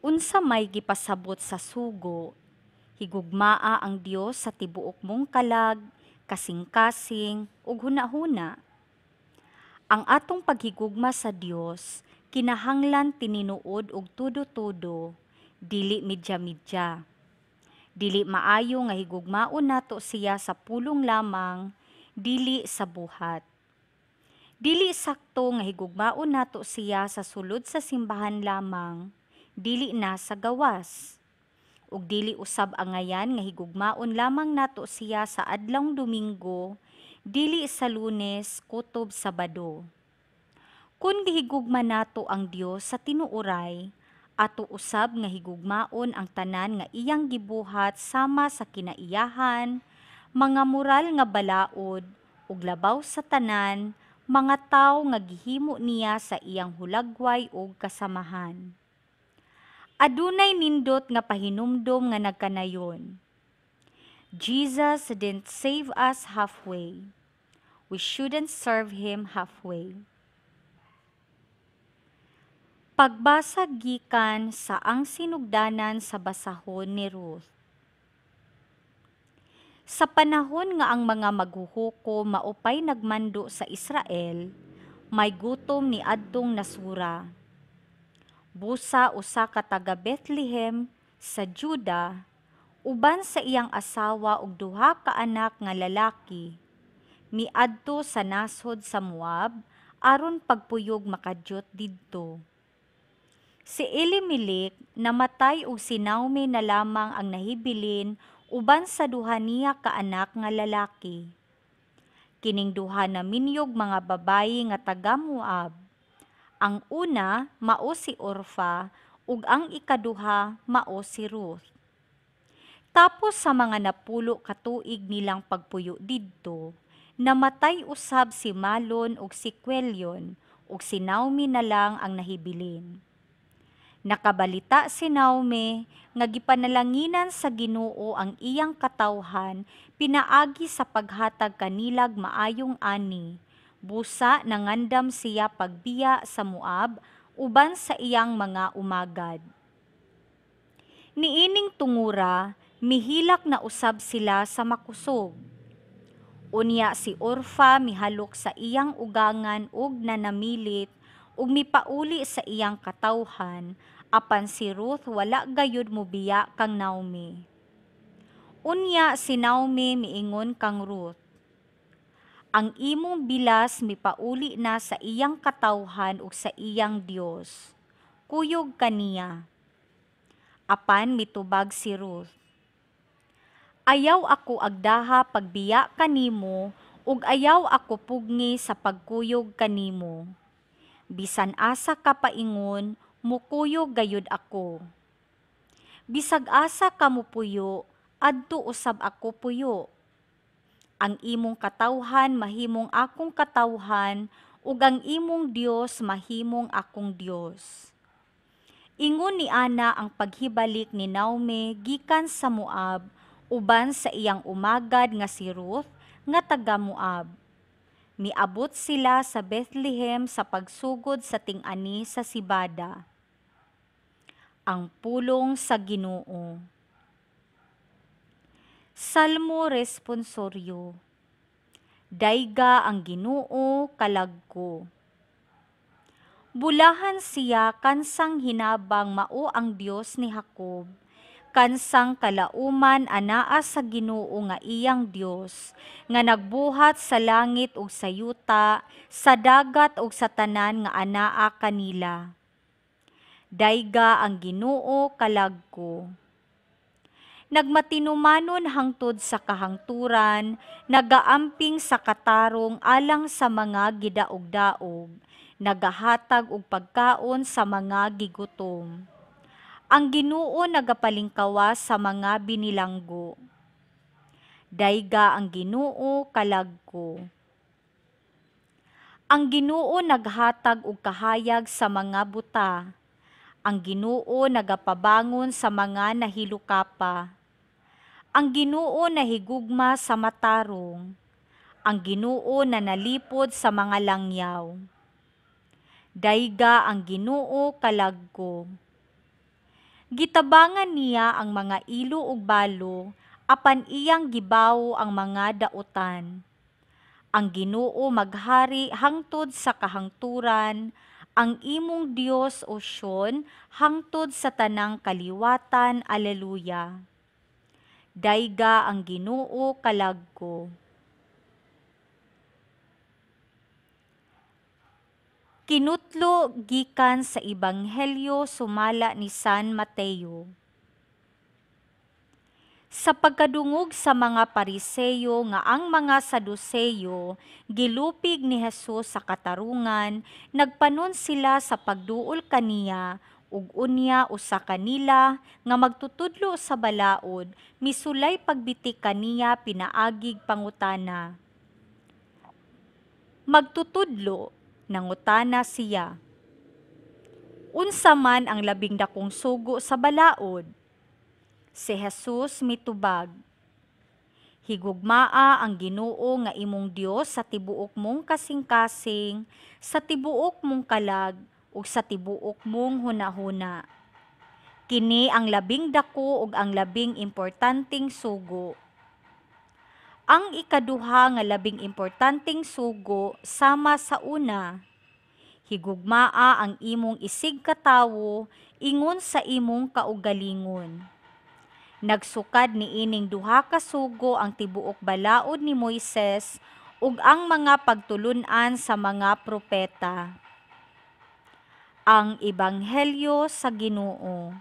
Unsa may gipasabot sa sugo, higugmaa ang Dios sa tibuok mong kalag, kasing-kasing, ug hunahuna. Ang atong paghigugma sa Dios, kinahanglan tininuod og tudo-tudo, dili midya-midya. Dili maayo nga higugmaon nato siya sa pulong lamang, dili sa buhat. Dili sakto nga higugmaon nato siya sa sulod sa simbahan lamang, dili na sa gawas. Ug dili usab angayan nga higugmaon lamang nato siya sa adlawng Domingo, dili sa Lunes kutob Sabado. Kun gihigugma nato ang Dios sa tinuoray, ato usab nga higugmaon ang tanan nga iyang gibuhat sama sa kinaiyahan, mga moral nga balaod, ug labaw sa tanan, mga tawo nga gihimo niya sa iyang hulagway ug kasamahan. Adunay nindot nga pahinumdom nga nagkanayon. Jesus didn't save us halfway. We shouldn't serve Him halfway. Pagbasa gikan sa ang sinugdanan sa basahon ni Ruth. Sa panahon nga ang mga maghuhukom maupay nagmando sa Israel, may gutom ni adtong nasura. Busa usa ka taga Bethlehem sa Juda, uban sa iyang asawa ug duha ka anak nga lalaki, miadto sa nasod sa Moab aron pagpuyog makadyot didto. Si Elimelech namatay ug si Naomi na lamang ang nahibilin uban sa duha niya ka anak nga lalaki. Kining duha na minyog mga babayi nga taga Moab. Ang una mao si Orfa ug ang ikaduha mao si Ruth. Tapos sa mga napulo ka tuig nilang pagpuyo didto, namatay usab si Malon ug si Quelyon ug si Naomi na lang ang nahibilin. Nakabalita si Naomi nga gipanalanginan sa Ginoo ang iyang katawhan pinaagi sa paghatag kanilag maayong ani. Busa nangandam siya pagbiya sa Moab uban sa iyang mga umagad. Niining tungura, mihilak na usab sila sa makusog. Unya si Orfa mihalok sa iyang ugangan ug nanamilit ug mipauli sa iyang katawhan, apan si Ruth wala gayud mobiya kang Naomi. Unya si Naomi miingon kang Ruth, ang imong bilas mipauli na sa iyang katawhan ug sa iyang Dios. Kuyog kaniya. Apan mitubag si Ruth, ayaw ako agdaha pagbiya kanimo ug ayaw ako pugni sa pagkuyog kanimo. Bisan asa ka paingon, mukuyog gayud ako. Bisag asa ka mupuyo, adto usab ako puyo. Ang imong katawhan mahimong akong katawhan, ug ang imong Dios mahimong akong Dios. Ingon ni Ana ang paghibalik ni Naomi gikan sa Moab, uban sa iyang umagad nga si Ruth, nga taga Moab. Miabot sila sa Bethlehem sa pagsugod sa ting-ani sa Sibada. Ang pulong sa Ginoo. Salmo responsoryo. Dayga ang Ginoo kalagko. Bulahan siya kansang hinabang mao ang Dios ni Jacob, kansang kalauman anaa sa Ginoo nga iyang Dios, nga nagbuhat sa langit ug sa yuta, sa dagat ug sa tanan nga anaa kanila. Dayga ang Ginoo kalagko. Nagmatinumanon hangtod sa kahangturan, nagaamping sa katarong alang sa mga gidaog-daog, nagahatag og pagkaon sa mga gigutom. Ang Ginoo nagapalingkawas sa mga binilanggo. Dayga ang Ginoo kalagko. Ang Ginoo naghatag og kahayag sa mga buta. Ang Ginoo nagapabangon sa mga nahilukapa. Ang Ginoo nahigugma sa matarong. Ang Ginoo nanalipod sa mga langyaw. Dayga ang Ginoo kalagko. Gitabangan niya ang mga ilo ug balo, apan iyang gibaw ang mga dautan. Ang Ginoo maghari hangtod sa kahangturan, ang imong Dios o Siyon hangtod sa tanang kaliwatan. Alleluia. Dayga ang Ginoo kalagko. Kinutlo gikan sa Ebanghelyo sumala ni San Mateo. Sa pagkadungog sa mga Pariseyo nga ang mga Saduseyo, gilupig ni Jesus sa katarungan, nagpanon sila sa pagduol kaniya, ug unya usa kanila nga magtutudlo sa balaod, misulay pagbitik kaniya pinaagig pangutana. Magtutudlo, nangutana siya. Unsa man ang labing dakong sugo sa balaod? Si Jesus mitubag, higugmaa ang Ginoo nga imong Dios sa tibuok mong kasing-kasing, sa tibuok mong kalag, ug sa tibuok mong hunahuna. Kini ang labing dako ug ang labing importanteng sugo. Ang ikaduha nga labing importanteng sugo sama sa una. Higugmaa ang imong isig katawo ingon sa imong kaugalingon. Nagsukad niining duha ka sugo ang tibuok balaod ni Moises ug ang mga pagtulun-an sa mga propeta. Ang Ebanghelyo sa Ginoo.